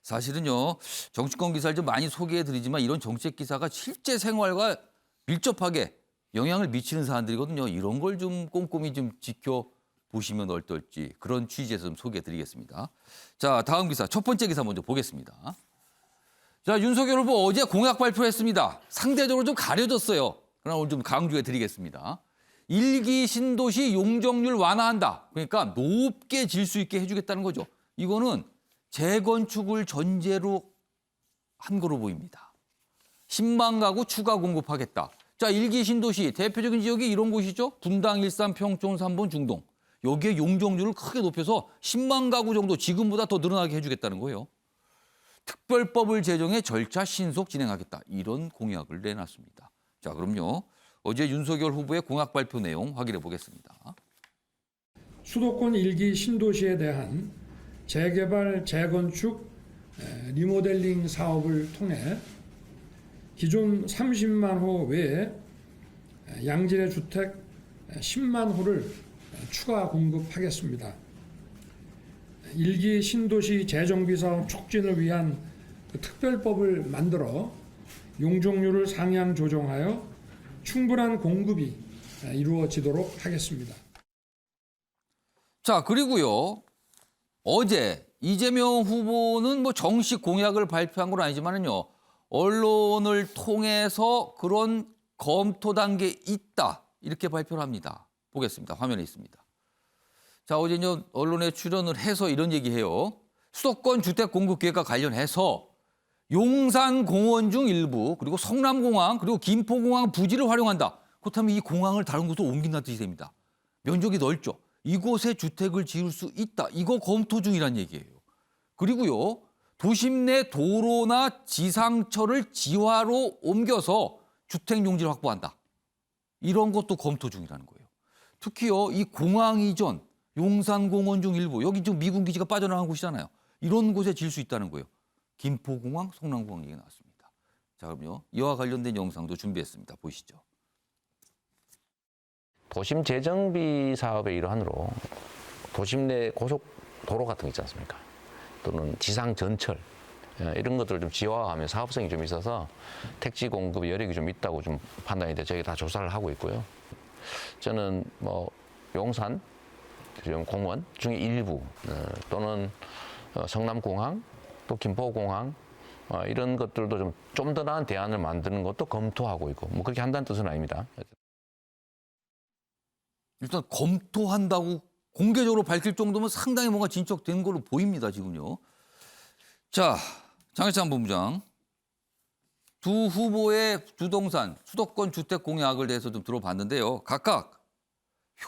사실은요, 정치권 기사를 좀 많이 소개해드리지만 이런 정책 기사가 실제 생활과 밀접하게 영향을 미치는 사안들이거든요. 이런 걸 좀 꼼꼼히 좀 지켜보시면 어떨지 그런 취지에서 좀 소개해드리겠습니다. 자, 다음 기사, 첫 번째 기사 먼저 보겠습니다. 자, 윤석열 후보 어제 공약 발표했습니다. 상대적으로 좀 가려졌어요. 그러나 오늘 좀 강조해드리겠습니다. 1기 신도시 용적률 완화한다. 그러니까 높게 질 수 있게 해주겠다는 거죠. 이거는 재건축을 전제로 한 거로 보입니다. 10만 가구 추가 공급하겠다. 자, 1기 신도시 대표적인 지역이 이런 곳이죠. 분당, 일산, 평촌, 삼본, 중동. 여기에 용적률을 크게 높여서 10만 가구 정도 지금보다 더 늘어나게 해주겠다는 거예요. 특별법을 제정해 절차 신속 진행하겠다. 이런 공약을 내놨습니다. 자, 그럼요. 어제 윤석열 후보의 공약 발표 내용 확인해 보겠습니다. 수도권 1기 신도시에 대한 재개발, 재건축, 리모델링 사업을 통해 기존 30만 호 외에 양질의 주택 10만 호를 추가 공급하겠습니다. 1기 신도시 재정비 사업 촉진을 위한 특별법을 만들어 용적률을 상향 조정하여 충분한 공급이 이루어지도록 하겠습니다. 자, 그리고요. 어제 이재명 후보는 뭐 정식 공약을 발표한 건 아니지만은요. 언론을 통해서 그런 검토 단계에 있다. 이렇게 발표를 합니다. 보겠습니다. 화면에 있습니다. 자, 어제는 언론에 출연을 해서 이런 얘기해요. 수도권 주택 공급 계획과 관련해서 용산 공원 중 일부, 그리고 성남공항, 그리고 김포공항 부지를 활용한다. 그렇다면 이 공항을 다른 곳으로 옮긴다는 뜻이 됩니다. 면적이 넓죠. 이곳에 주택을 지을 수 있다. 이거 검토 중이란 얘기예요. 그리고요. 도심 내 도로나 지상철을 지하로 옮겨서 주택 용지를 확보한다. 이런 것도 검토 중이라는 거예요. 특히요. 이 공항 이전, 용산공원 중 일부, 여기 지금 미군 기지가 빠져나간 곳이잖아요. 이런 곳에 지을 수 있다는 거예요. 김포공항, 성남공항 얘기 나왔습니다. 자, 그럼요. 이와 관련된 영상도 준비했습니다. 보시죠. 도심 재정비 사업의 일환으로 도심 내 고속도로 같은 거 있지 않습니까? 또는 지상 전철 이런 것들을 좀 지화하면 사업성이 좀 있어서 택지 공급 여력이 좀 있다고 좀 판단이 돼 저희 다 조사를 하고 있고요. 저는 뭐 용산 공원 중에 일부 또는 성남공항 또 김포공항 이런 것들도 좀 더 나은 대안을 만드는 것도 검토하고 있고 뭐 그렇게 한다는 뜻은 아닙니다. 일단 검토한다고 공개적으로 밝힐 정도면 상당히 뭔가 진척된 걸로 보입니다, 지금요. 자, 장혜찬 본부장. 두 후보의 부동산, 수도권 주택 공약을 대해서 좀 들어봤는데요. 각각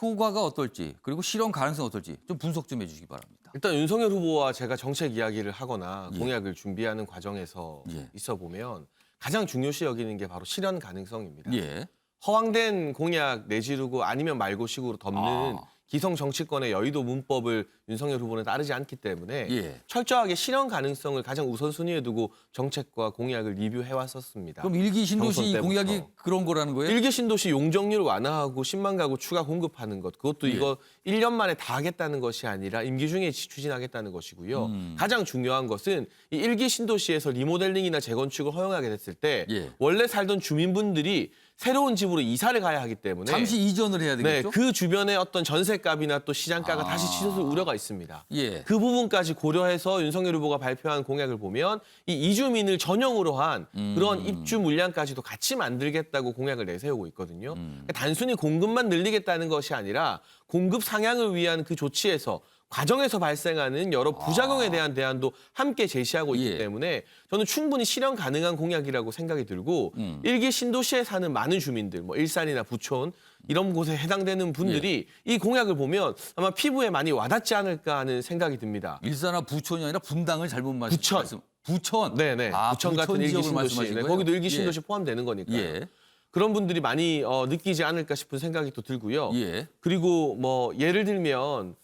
효과가 어떨지, 그리고 실현 가능성이 어떨지 좀 분석 좀 해주시기 바랍니다. 일단 윤석열 후보와 제가 정책 이야기를 하거나 예. 공약을 준비하는 과정에서 예. 있어 보면 가장 중요시 여기는 게 바로 실현 가능성입니다. 예. 허황된 공약 내지르고 아니면 말고식으로 덮는 기성 정치권의 여의도 문법을 윤석열 후보는 따르지 않기 때문에 예. 철저하게 실현 가능성을 가장 우선순위에 두고 정책과 공약을 리뷰해 왔었습니다. 그럼 일기 신도시 경선 때부터. 공약이 그런 거라는 거예요? 일기 신도시 용적률 완화하고 10만 가구 추가 공급하는 것. 그것도 예. 이거 1년 만에 다 하겠다는 것이 아니라 임기 중에 추진하겠다는 것이고요. 가장 중요한 것은 이 일기 신도시에서 리모델링이나 재건축을 허용하게 됐을 때 예. 원래 살던 주민분들이 새로운 집으로 이사를 가야 하기 때문에 잠시 이전을 해야 네, 되겠죠? 그 주변에 어떤 전세값이나 또 시장가가 다시 치솟을 우려가 있습니다. 예. 그 부분까지 고려해서 윤석열 후보가 발표한 공약을 보면 이 이주민을 전용으로 한 그런 입주 물량까지도 같이 만들겠다고 공약을 내세우고 있거든요. 그러니까 단순히 공급만 늘리겠다는 것이 아니라 공급 상향을 위한 그 조치에서 과정에서 발생하는 여러 부작용에 대한 대안도 함께 제시하고 있기 예. 때문에 저는 충분히 실현 가능한 공약이라고 생각이 들고 일기 신도시에 사는 많은 주민들, 뭐 일산이나 부촌 이런 곳에 해당되는 분들이 이 공약을 보면 아마 피부에 많이 와닿지 않을까 하는 생각이 듭니다. 일산화 부촌이 아니라 분당을 잘못 부천. 말씀. 부천. 네네. 부천 같은 일기 지역을 신도시. 말씀하신 네, 거예요? 거기도 일기 예. 신도시 포함되는 거니까요. 예. 그런 분들이 많이 느끼지 않을까 싶은 생각이 또 들고요. 예. 그리고 뭐 예를 들면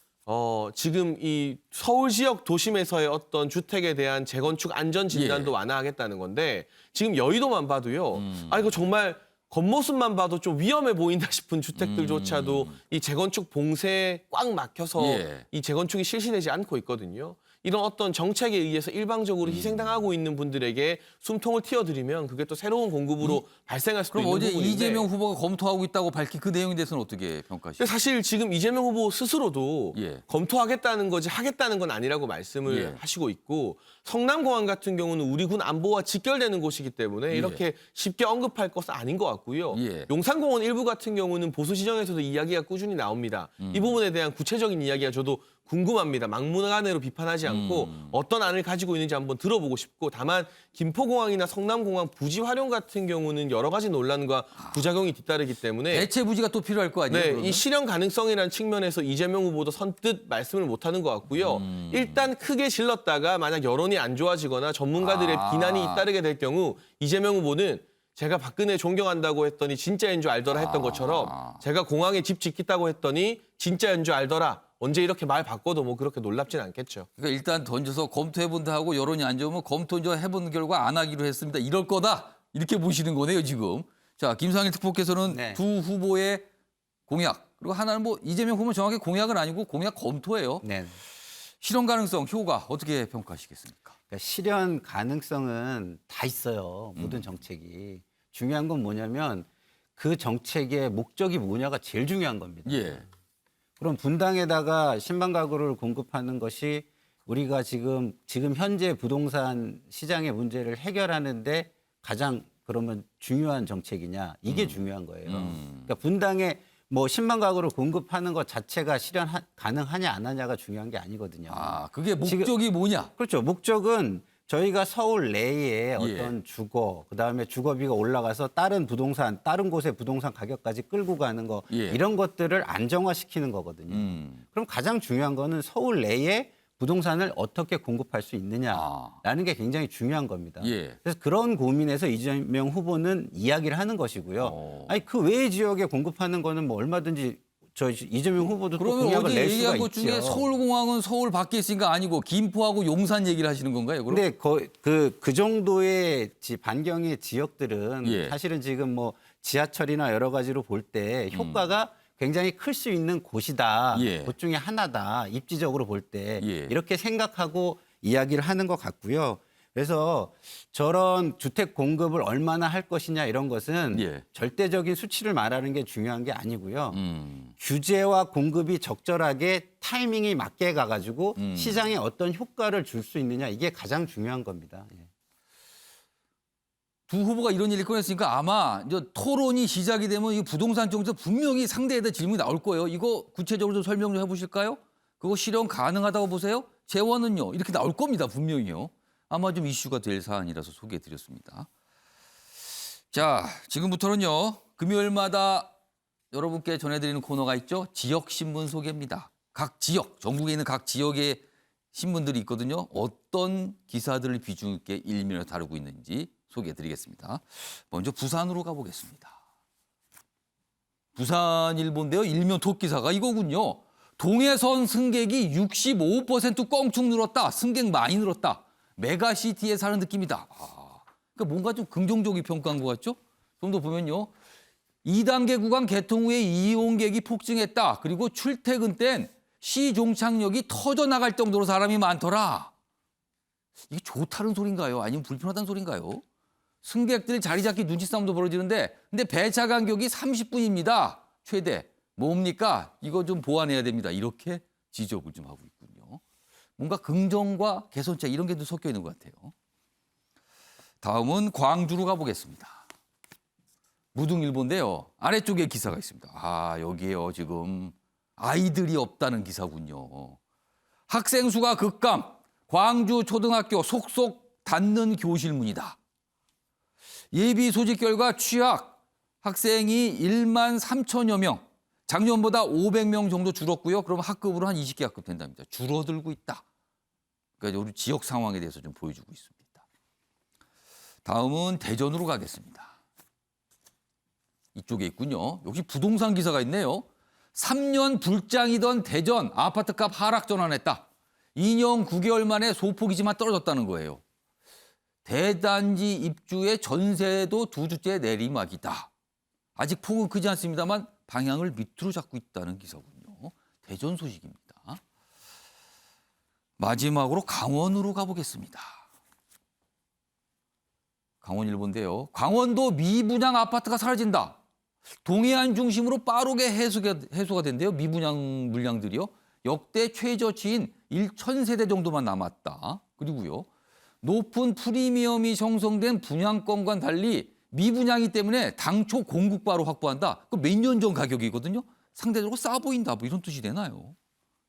지금 이 서울 지역 도심에서의 어떤 주택에 대한 재건축 안전 진단도 완화하겠다는 건데 지금 여의도만 봐도요. 아 이거 정말 겉모습만 봐도 좀 위험해 보인다 싶은 주택들조차도 이 재건축 봉쇄에 꽉 막혀서 예. 이 재건축이 실시되지 않고 있거든요. 이런 어떤 정책에 의해서 일방적으로 희생당하고 있는 분들에게 숨통을 틔워드리면 그게 또 새로운 공급으로 발생할 수도 그럼 있는 어제 부분인데 이재명 후보가 검토하고 있다고 밝힌 그 내용에 대해서는 어떻게 근데 평가하십니까? 사실 지금 이재명 후보 스스로도 예. 검토하겠다는 거지 하겠다는 건 아니라고 말씀을 예. 하시고 있고 성남공항 같은 경우는 우리 군 안보와 직결되는 곳이기 때문에 이렇게 쉽게 언급할 것은 아닌 것 같고요. 예. 용산공원 일부 같은 경우는 보수 진영에서도 이야기가 꾸준히 나옵니다. 이 부분에 대한 구체적인 이야기가 저도 궁금합니다. 막무가내로 비판하지 않고 어떤 안을 가지고 있는지 한번 들어보고 싶고 다만 김포공항이나 성남공항 부지 활용 같은 경우는 여러 가지 논란과 부작용이 뒤따르기 때문에 대체 부지가 또 필요할 거 아니에요? 네, 그러면? 이 실현 가능성이라는 측면에서 이재명 후보도 선뜻 말씀을 못하는 것 같고요. 일단 크게 질렀다가 만약 여론이 안 좋아지거나 전문가들의 비난이 잇따르게 될 경우 이재명 후보는 제가 박근혜 존경한다고 했더니 진짜인 줄 알더라 했던 것처럼 제가 공항에 집 짓겠다고 했더니 진짜인 줄 알더라. 언제 이렇게 말 바꿔도 뭐 그렇게 놀랍진 않겠죠. 그러니까 일단 던져서 검토해본다 하고 여론이 안 좋으면 검토 이제 해본 결과 안 하기로 했습니다. 이럴 거다. 이렇게 보시는 거네요, 지금. 자, 김상일 특보께서는 네. 두 후보의 공약. 그리고 하나는 뭐 이재명 후보는 정확히 공약은 아니고 공약 검토예요. 네. 실현 가능성, 효과 어떻게 평가하시겠습니까? 그러니까 실현 가능성은 다 있어요. 모든 정책이. 중요한 건 뭐냐면 그 정책의 목적이 뭐냐가 제일 중요한 겁니다. 예. 그럼 분당에다가 신발 가구를 공급하는 것이 우리가 지금 현재 부동산 시장의 문제를 해결하는데 가장 그러면 중요한 정책이냐 이게 중요한 거예요. 그러니까 분당에 뭐 신발 가구를 공급하는 것 자체가 실현 가능하냐 안 하냐가 중요한 게 아니거든요. 아, 그게 목적이 뭐냐? 그렇죠. 목적은 저희가 서울 내에 어떤 주거, 그다음에 주거비가 올라가서 다른 부동산, 다른 곳의 부동산 가격까지 끌고 가는 거 예. 이런 것들을 안정화시키는 거거든요. 그럼 가장 중요한 거는 서울 내에 부동산을 어떻게 공급할 수 있느냐라는 게 굉장히 중요한 겁니다. 예. 그래서 그런 고민에서 이재명 후보는 이야기를 하는 것이고요. 아니 그 외의 지역에 공급하는 거는 뭐 얼마든지 저 이재명 후보도 또 그러면 공약을 어제 낼 수가 얘기한 것 있죠. 중에 서울공항은 서울 밖에 있으니까 아니고 김포하고 용산 얘기를 하시는 건가요? 그럼? 근데 그 정도의 반경의 지역들은 예. 사실은 지금 뭐 지하철이나 여러 가지로 볼 때 효과가 굉장히 클 수 있는 곳이다. 예. 곳 중에 하나다. 입지적으로 볼 때 예. 이렇게 생각하고 이야기를 하는 것 같고요. 그래서 저런 주택 공급을 얼마나 할 것이냐 이런 것은 예. 절대적인 수치를 말하는 게 중요한 게 아니고요. 규제와 공급이 적절하게 타이밍이 맞게 가가지고 시장에 어떤 효과를 줄 수 있느냐 이게 가장 중요한 겁니다. 예. 두 후보가 이런 얘기를 꺼냈으니까 아마 이제 토론이 시작이 되면 이 부동산 쪽에서 분명히 상대에 대한 질문이 나올 거예요. 이거 구체적으로 좀 설명 좀 해보실까요? 그거 실현 가능하다고 보세요? 재원은요? 이렇게 나올 겁니다. 분명히요. 아마 좀 이슈가 될 사안이라서 소개해드렸습니다. 자, 지금부터는요. 금요일마다 여러분께 전해드리는 코너가 있죠. 지역신문 소개입니다. 각 지역, 전국에 있는 각 지역의 신문들이 있거든요. 어떤 기사들을 비중 있게 일면에 다루고 있는지 소개해드리겠습니다. 먼저 부산으로 가보겠습니다. 부산일보인데요. 일면 톱 기사가 이거군요. 동해선 승객이 65% 껑충 늘었다. 승객 많이 늘었다. 메가시티에 사는 느낌이다. 그러니까 뭔가 좀 긍정적인 평가한 것 같죠? 좀 더 보면요. 2단계 구간 개통 후에 이용객이 폭증했다. 그리고 출퇴근 땐 시종착역이 터져나갈 정도로 사람이 많더라. 이게 좋다는 소린가요? 아니면 불편하다는 소린가요? 승객들 자리 잡기 눈치 싸움도 벌어지는데 근데 배차 간격이 30분입니다. 최대. 뭡니까? 이거 좀 보완해야 됩니다. 이렇게 지적을 좀 하고 있군요. 뭔가 긍정과 개선책 이런 게 좀 섞여 있는 것 같아요. 다음은 광주로 가보겠습니다. 무등일보인데요. 아래쪽에 기사가 있습니다. 아, 여기에요. 지금 아이들이 없다는 기사군요. 학생 수가 급감. 광주 초등학교 속속 닫는 교실문이다. 예비 소집 결과 취학 학생이 1만 3천여 명. 작년보다 500명 정도 줄었고요. 그럼 학급으로 한 20개 학급 된답니다. 줄어들고 있다. 그러니까 우리 지역 상황에 대해서 좀 보여주고 있습니다. 다음은 대전으로 가겠습니다. 이쪽에 있군요. 역시 부동산 기사가 있네요. 3년 불장이던 대전 아파트값 하락 전환했다. 2년 9개월 만에 소폭이지만 떨어졌다는 거예요. 대단지 입주의 전세도 2주째 내리막이다. 아직 폭은 크지 않습니다만 방향을 밑으로 잡고 있다는 기사군요. 대전 소식입니다. 마지막으로 강원으로 가보겠습니다. 강원일보인데요. 강원도 미분양 아파트가 사라진다. 동해안 중심으로 빠르게 해소가 된대요. 미분양 물량들이요. 역대 최저치인 1,000세대 정도만 남았다. 그리고요. 높은 프리미엄이 형성된 분양권과는 달리 미분양이 때문에 당초 공급바로 확보한다. 그 몇 년 전 가격이거든요. 상대적으로 싸 보인다. 뭐 이런 뜻이 되나요?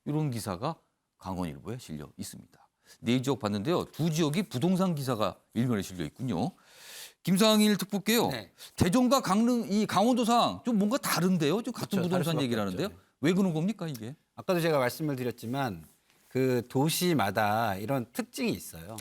이런 기사가 강원일보에 실려 있습니다. 네 지역 봤는데요. 두 지역이 부동산 기사가 일면에 실려 있군요. 김상일 특보께요. 네. 대전과 강릉 이 강원도상 좀 뭔가 다른데요. 좀 같은 그렇죠. 다를 부동산 수밖에 얘기를 없죠. 하는데요. 왜 그런 겁니까 이게? 아까도 제가 말씀을 드렸지만 그 도시마다 이런 특징이 있어요.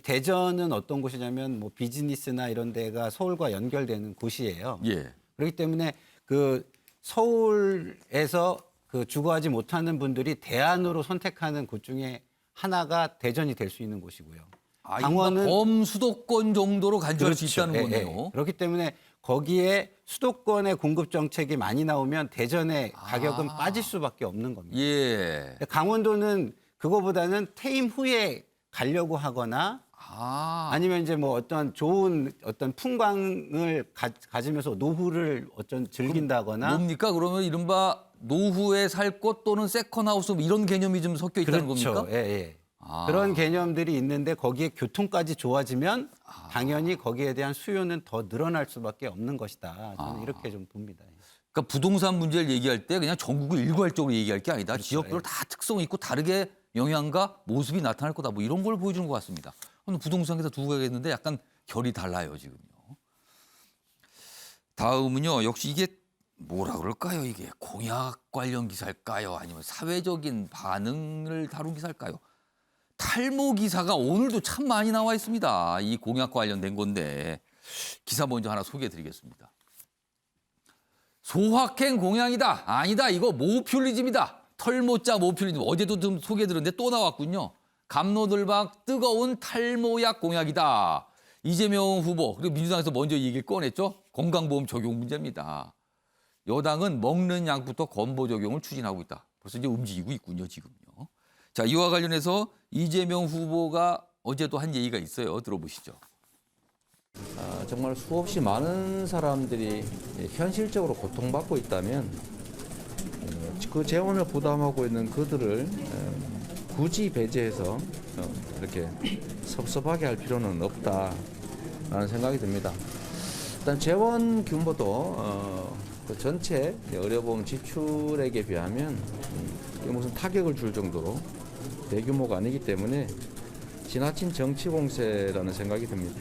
대전은 어떤 곳이냐면 뭐 비즈니스나 이런 데가 서울과 연결되는 곳이에요. 예. 그렇기 때문에 그 서울에서 그 주거하지 못하는 분들이 대안으로 선택하는 곳 중에 하나가 대전이 될 수 있는 곳이고요. 강원은 범수도권 정도로 간주할 수 있다는 예, 거네요. 예. 그렇기 때문에 거기에 수도권의 공급 정책이 많이 나오면 대전의 가격은 빠질 수밖에 없는 겁니다. 예. 강원도는 그거보다는 퇴임 후에 가려고 하거나 아니면 이제 뭐 어떤 좋은 어떤 풍광을 가지면서 노후를 어떤 즐긴다거나 뭡니까? 그러면 이른바 노후에 살 곳 또는 세컨하우스 뭐 이런 개념이 좀 섞여 있다는 그렇죠. 겁니까? 예, 예. 그런 개념들이 있는데 거기에 교통까지 좋아지면 당연히 거기에 대한 수요는 더 늘어날 수밖에 없는 것이다. 저는 이렇게 좀 봅니다. 그러니까 부동산 문제를 얘기할 때 그냥 전국을 일괄적으로 얘기할 게 아니다. 그렇죠. 지역별로 예. 다 특성이 있고 다르게 영향과 모습이 나타날 거다. 뭐 이런 걸 보여주는 것 같습니다. 오늘 부동산 기사 두고 가겠는데 약간 결이 달라요 지금요. 다음은요. 역시 이게 뭐라 그럴까요? 이게 공약 관련 기사일까요? 아니면 사회적인 반응을 다룬 기사일까요? 탈모 기사가 오늘도 참 많이 나와 있습니다. 이 공약 관련된 건데 기사 먼저 하나 소개해드리겠습니다. 소확행 공약이다. 아니다. 이거 모퓰리즘이다. 털모자 모퓰리즘. 어제도 좀 소개해드렸는데 또 나왔군요. 갑로들박 뜨거운 탈모약 공약이다. 이재명 후보 그리고 민주당에서 먼저 이 얘기를 꺼냈죠. 건강보험 적용 문제입니다. 여당은 먹는 약부터 건보 적용을 추진하고 있다. 벌써 이제 움직이고 있군요. 지금요. 자, 이와 관련해서 이재명 후보가 어제도 한 얘기가 있어요. 들어보시죠. 정말 수없이 많은 사람들이 현실적으로 고통받고 있다면 그 재원을 부담하고 있는 그들을 굳이 배제해서 이렇게 섭섭하게 할 필요는 없다라는 생각이 듭니다. 일단 재원 규모도 그 전체 의료보험 지출액에 비하면 무슨 타격을 줄 정도로 대규모가 아니기 때문에 지나친 정치 공세라는 생각이 듭니다.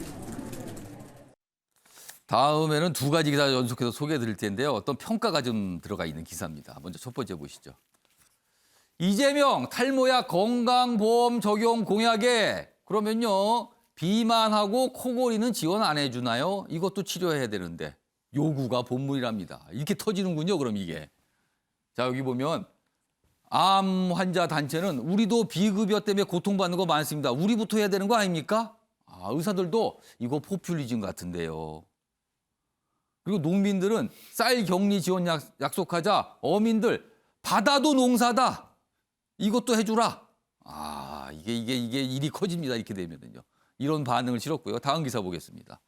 다음에는 두 가지 기사 연속해서 소개해 드릴 텐데요. 어떤 평가가 좀 들어가 있는 기사입니다. 먼저 첫 번째 보시죠. 이재명 탈모약 건강보험 적용 공약에 그러면요. 비만하고 코골이는 지원 안 해주나요? 이것도 치료해야 되는데 요구가 본물이랍니다. 이렇게 터지는군요. 그럼 이게. 자 여기 보면 암 환자 단체는 우리도 비급여 때문에 고통받는 거 많습니다. 우리부터 해야 되는 거 아닙니까? 의사들도 이거 포퓰리즘 같은데요. 그리고 농민들은 쌀 격리 지원 약속하자 어민들 바다도 농사다. 이것도 해주라. 이게 일이 커집니다. 이렇게 되면은요. 이런 반응을 실었고요. 다음 기사 보겠습니다.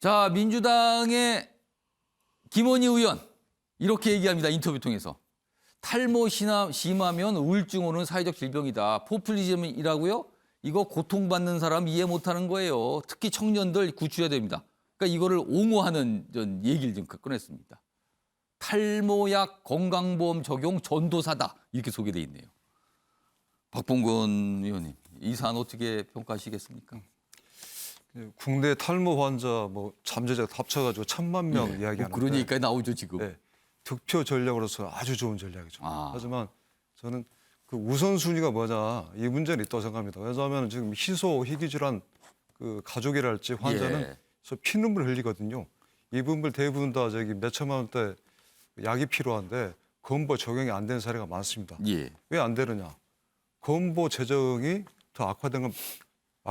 자, 민주당의 김원희 의원 이렇게 얘기합니다. 인터뷰 통해서. 탈모 심하면 우울증 오는 사회적 질병이다. 포퓰리즘이라고요? 이거 고통받는 사람 이해 못하는 거예요. 특히 청년들 구출해야 됩니다. 그러니까 이거를 옹호하는 얘기를 좀 꺼냈습니다. 탈모약 건강보험 적용 전도사다. 이렇게 소개돼 있네요. 박봉건 의원님, 이 사안 어떻게 평가하시겠습니까? 국내 탈모 환자 뭐 잠재자가 합쳐가지고 1,000만 명 이야기하는데 그런 얘기까지 나오죠 지금. 네, 득표 전략으로서 아주 좋은 전략이죠. 아. 하지만 저는 그 우선순위가 뭐냐 이 문제는 있다고 생각합니다. 왜냐하면 지금 희소 희귀질환 그 가족이랄지 환자는 예. 저 피눈물 흘리거든요. 이분들 대부분 다 저기 몇 천만 원대 약이 필요한데 건보 적용이 안 되는 사례가 많습니다. 예. 왜 안 되느냐? 건보 재정이 더 악화되는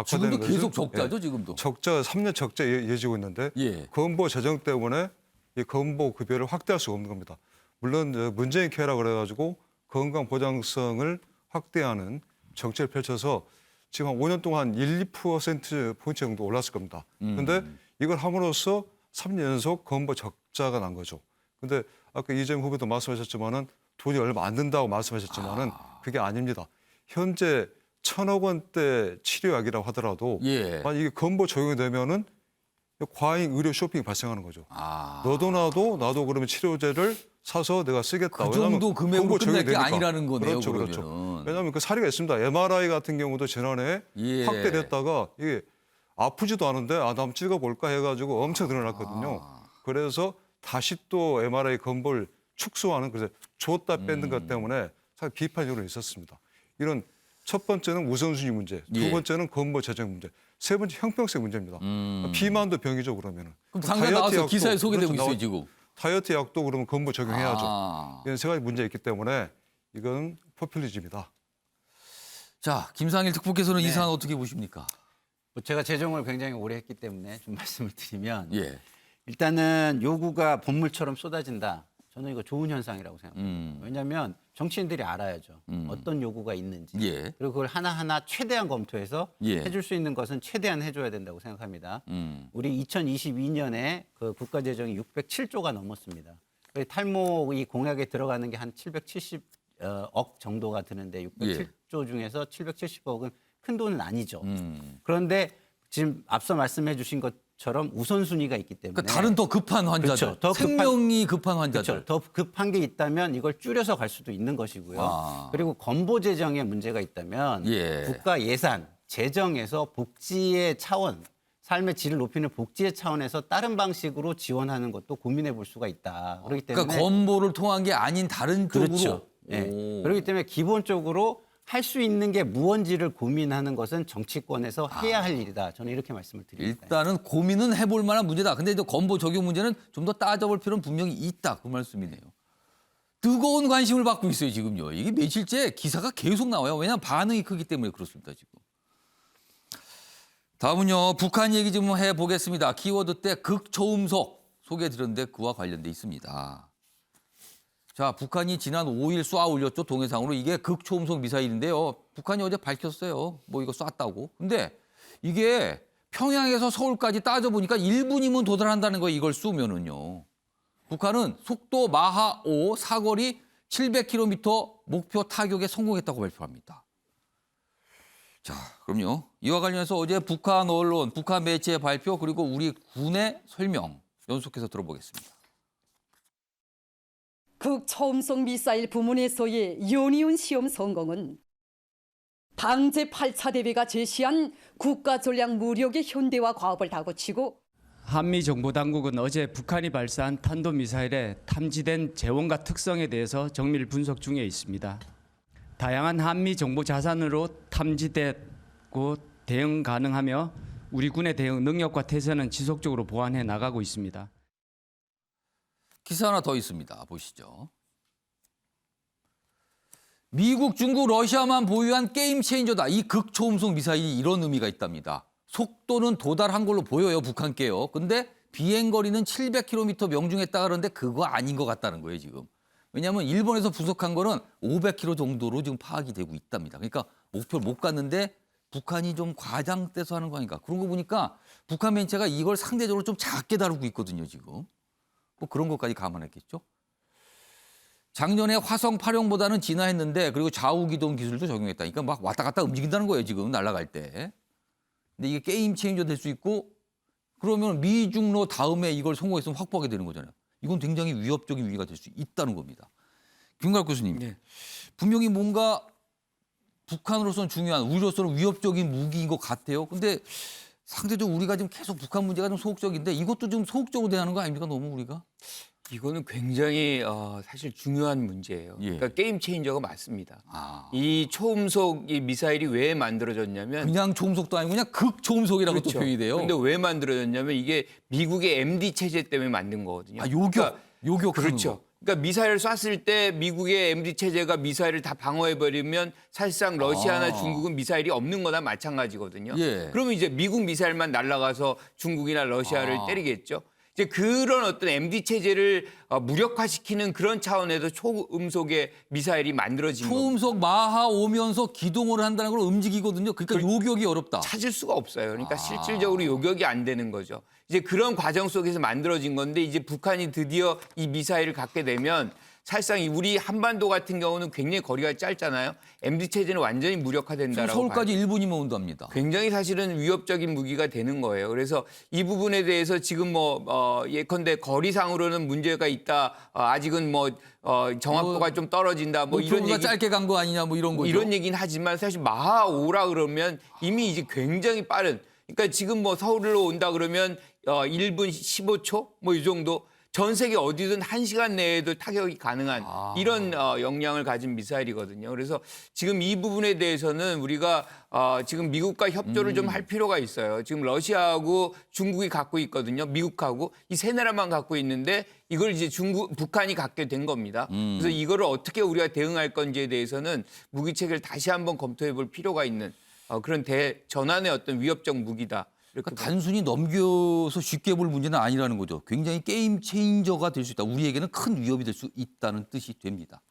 지금도 것은 계속 적자죠 지금도. 적자 3년 적자 이어지고 있는데 예. 건보 재정 때문에 이 건보 급여를 확대할 수가 없는 겁니다. 물론 문재인 케어라 그래가지고 건강 보장성을 확대하는 정책을 펼쳐서 지금 한 5년 동안 1~2% 정도 올랐을 겁니다. 그런데 이걸 함으로써 3년 연속 건보 적자가 난 거죠. 근데 아까 이재명 후보도 말씀하셨지만은 돈이 얼마 안 든다고 말씀하셨지만은 그게 아닙니다. 현재 1,000억 원대 치료약이라고 하더라도 예. 만약 이게 건보 적용이 되면은 과잉 의료 쇼핑이 발생하는 거죠. 아. 너도 나도 그러면 치료제를 사서 내가 쓰겠다. 그 정도 금액으로 건보 끝날 적용이 게 되니까. 아니라는 거네요. 그렇죠, 그렇죠. 그러면은. 왜냐하면 그 사례가 있습니다. MRI 같은 경우도 지난해 예. 확대됐다가 이게 아프지도 않은데 나 한번 찍어볼까 해가지고 엄청 늘어났거든요. 그래서 다시 또 MRI 건보를 축소하는 그래서 줬다 뺏는 것 때문에 사실 비판 여론이 있었습니다. 이런 첫 번째는 우선순위 문제, 두 예. 번째는 건보 재정 문제, 세 번째 형평성 문제입니다. 비만도 병이죠 그러면은. 그럼 당장 나와서 약도, 기사에 소개되고 그렇죠, 있어요 지금. 다이어트 약도 그러면 건보 적용해야죠. 아. 이런 세 가지 문제 있기 때문에 이건 포퓰리즘이다. 자, 김상일 특보께서는 이 네. 사안 어떻게 보십니까? 뭐 제가 재정을 굉장히 오래 했기 때문에 좀 말씀을 드리면 예. 일단은 요구가 본물처럼 쏟아진다. 저는 이거 좋은 현상이라고 생각합니다. 왜냐하면 정치인들이 알아야죠. 어떤 요구가 있는지. 예. 그리고 그걸 하나하나 최대한 검토해서 예. 해줄 수 있는 것은 최대한 해줘야 된다고 생각합니다. 우리 2022년에 그 국가 재정이 607조가 넘었습니다. 탈모 이 공약에 들어가는 게 한 770억 정도가 드는데 607조 중에서 770억은 큰 돈은 아니죠. 그런데 지금 앞서 말씀해 주신 것처럼 우선순위가 있기 때문에 그러니까 다른 더 급한 환자들, 그렇죠. 더 급한- 생명이 급한 환자들. 그렇죠. 더 급한 게 있다면 이걸 줄여서 갈 수도 있는 것이고요. 아. 그리고 건보 재정에 문제가 있다면 예. 국가 예산, 재정에서 복지의 차원, 삶의 질을 높이는 복지의 차원에서 다른 방식으로 지원하는 것도 고민해 볼 수가 있다. 그렇기 때문에 그러니까 건보를 통한 게 아닌 다른 그렇죠. 쪽으로. 예. 오. 그렇기 때문에 기본적으로 할 수 있는 게 무언지를 고민하는 것은 정치권에서 해야 할 일이다. 저는 이렇게 말씀을 드립니다. 일단은 고민은 해볼 만한 문제다. 근데 또 건보 적용 문제는 좀 더 따져볼 필요는 분명히 있다. 그 말씀이네요. 뜨거운 관심을 받고 있어요, 지금요. 이게 며칠째 기사가 계속 나와요. 왜냐하면 반응이 크기 때문에 그렇습니다, 지금. 다음은요, 북한 얘기 좀 해보겠습니다. 키워드 때 극초음속 소개해드렸는데 그와 관련돼 있습니다. 자, 북한이 지난 5일 쏘아 올렸죠, 동해상으로. 이게 극초음속 미사일인데요. 북한이 어제 밝혔어요. 뭐 이거 쐈다고. 근데 이게 평양에서 서울까지 따져보니까 1분이면 도달한다는 거예요, 이걸 쏘면은요. 북한은 속도 마하 5, 사거리 700km 목표 타격에 성공했다고 발표합니다. 자, 그럼요. 이와 관련해서 어제 북한 언론, 북한 매체의 발표 그리고 우리 군의 설명 연속해서 들어보겠습니다. 극초음속 미사일 부문에서의 연이은 시험 성공은 방제 8차 대회가 제시한 국가 전략 무력의 현대화 과업을 다그치고 한미 정보당국은 어제 북한이 발사한 탄도미사일의 탐지된 재원과 특성에 대해서 정밀 분석 중에 있습니다. 다양한 한미 정보 자산으로 탐지됐고 대응 가능하며 우리 군의 대응 능력과 태세는 지속적으로 보완해 나가고 있습니다. 기사 하나 더 있습니다. 보시죠. 미국, 중국, 러시아만 보유한 게임 체인저다. 이 극초음속 미사일이 이런 의미가 있답니다. 속도는 도달한 걸로 보여요, 북한께요. 근데 비행거리는 700km 명중했다 그러는데 그거 아닌 것 같다는 거예요, 지금. 왜냐하면 일본에서 분석한 거는 500km 정도로 지금 파악이 되고 있답니다. 그러니까 목표를 못 갔는데 북한이 좀 과장돼서 하는 거 아닌가. 그런 거 보니까 북한 매체가 이걸 상대적으로 좀 작게 다루고 있거든요, 지금. 뭐 그런 것까지 감안했겠죠. 작년에 화성 8형보다는 진화했는데 그리고 좌우기동 기술도 적용했다. 그러니까 막 왔다 갔다 움직인다는 거예요, 지금 날아갈 때. 근데 이게 게임 체인저 될 수 있고 그러면 미중로 다음에 이걸 성공했으면 확보하게 되는 거잖아요. 이건 굉장히 위협적인 위기가 될 수 있다는 겁니다. 김갑 교수님, 분명히 뭔가 북한으로서는 중요한, 우리로서는 위협적인 무기인 것 같아요. 근데 상대적으로 우리가 지금 계속 북한 문제가 좀 소극적인데 이것도 좀 소극적으로 대하는 거 아닙니까? 너무 우리가? 이거는 굉장히 사실 중요한 문제예요. 예. 그러니까 게임 체인저가 맞습니다. 아, 이 초음속 이 미사일이 왜 만들어졌냐면 그냥 초음속도 아니고 그냥 극초음속이라고 또 표현이 돼요. 근데 왜 만들어졌냐면 이게 미국의 MD 체제 때문에 만든 거거든요. 아, 요격. 그렇죠. 그러니까 미사일을 쐈을 때 미국의 MD 체제가 미사일을 다 방어해버리면 사실상 러시아나 중국은 미사일이 없는 거나 마찬가지거든요. 예. 그러면 이제 미국 미사일만 날아가서 중국이나 러시아를 아. 때리겠죠. 이제 그런 어떤 MD 체제를 무력화시키는 그런 차원에서 초음속의 미사일이 만들어진 겁니다. 초음속 마하 오면서 기동을 한다는 걸 움직이거든요. 그러니까 요격이 어렵다. 찾을 수가 없어요. 그러니까 실질적으로 요격이 안 되는 거죠. 이제 그런 과정 속에서 만들어진 건데 이제 북한이 드디어 이 미사일을 갖게 되면 사실상 우리 한반도 같은 경우는 굉장히 거리가 짧잖아요. MD 체제는 완전히 지금 무력화된다라고 서울까지 봐요. 1분이면 온답니다. 굉장히 사실은 위협적인 무기가 되는 거예요. 그래서 이 부분에 대해서 지금 예컨대 거리상으로는 문제가 있다. 아직은 정확도가 좀 떨어진다. 뭐 이런 목표가 얘기 짧게 간 거 아니냐 뭐 이런 거죠. 이런 얘기는 하지만 사실 마하 5라 그러면 이미 이제 굉장히 빠른. 그러니까 지금 서울로 온다 그러면 1분 15초 뭐 이 정도. 전 세계 어디든 1시간 내에도 타격이 가능한 이런 역량을 가진 미사일이거든요. 그래서 지금 이 부분에 대해서는 우리가 지금 미국과 협조를 좀 할 필요가 있어요. 지금 러시아하고 중국이 갖고 있거든요. 미국하고 이 세 나라만 갖고 있는데 이걸 이제 북한이 갖게 된 겁니다. 그래서 이거를 어떻게 우리가 대응할 건지에 대해서는 무기 체계를 다시 한번 검토해 볼 필요가 있는 그런 대전환의 어떤 위협적 무기다. 그러니까 단순히 넘겨서 쉽게 볼 문제는 아니라는 거죠. 굉장히 게임 체인저가 될 수 있다. 우리에게는 큰 위협이 될 수 있다는 뜻이 됩니다.